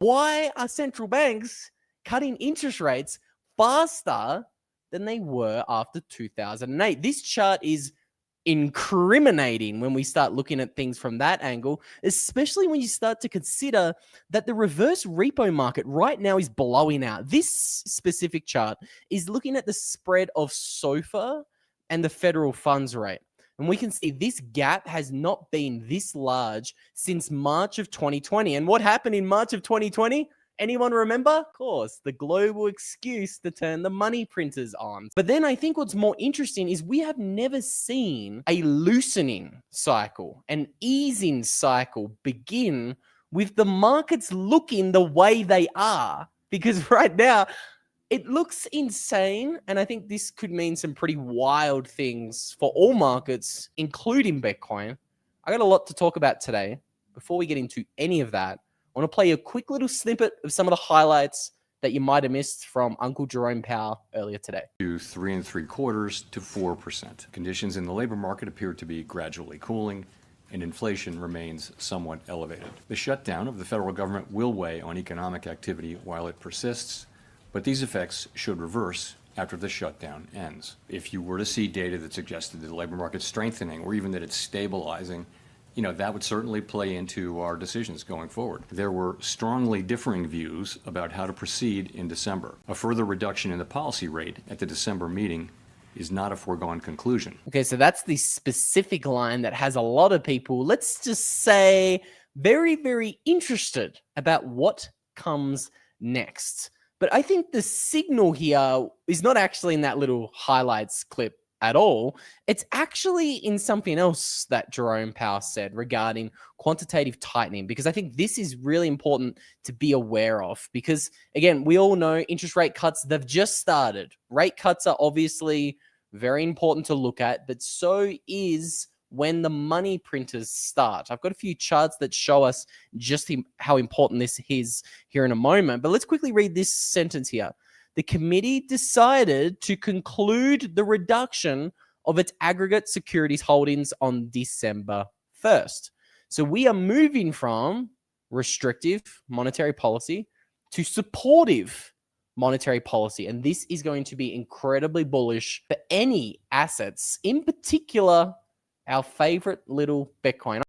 Why are central banks cutting interest rates faster than they were after 2008? This chart is incriminating when we start looking at things from that angle, especially when you start to consider that the reverse repo market right now is blowing out. This specific chart is looking at the spread of SOFR and the federal funds rate. And we can see this gap has not been this large since March of 2020. And what happened in March of 2020? Anyone remember? Of course, the global excuse to turn the money printers on. But then I think what's more interesting is we have never seen a loosening cycle, an easing cycle begin with the markets looking the way they are. Because right now, it looks insane, and I think this could mean some pretty wild things for all markets, including Bitcoin. I got a lot to talk about today. Before we get into any of that, I want to play a quick little snippet of some of the highlights that you might have missed from Uncle Jerome Powell earlier today. To 3 3/4 to 4%. Conditions in the labor market appear to be gradually cooling, and inflation remains somewhat elevated. The shutdown of the federal government will weigh on economic activity while it persists, but these effects should reverse after the shutdown ends. If you were to see data that suggested that the labor market's strengthening or even that it's stabilizing, that would certainly play into our decisions going forward. There were strongly differing views about how to proceed in December. A further reduction in the policy rate at the December meeting is not a foregone conclusion. Okay, so that's the specific line that has a lot of people, let's just say, very, very interested about what comes next. But I think the signal here is not actually in that little highlights clip at all. It's actually in something else that Jerome Powell said regarding quantitative tightening, because I think this is really important to be aware of. Because again, we all know interest rate cuts, they've just started. Rate cuts are obviously very important to look at, but so is when the money printers start. I've got a few charts that show us just how important this is here in a moment, but let's quickly read this sentence here. The committee decided to conclude the reduction of its aggregate securities holdings on December 1st. So we are moving from restrictive monetary policy to supportive monetary policy. And this is going to be incredibly bullish for any assets, in particular, our favorite little Bitcoin.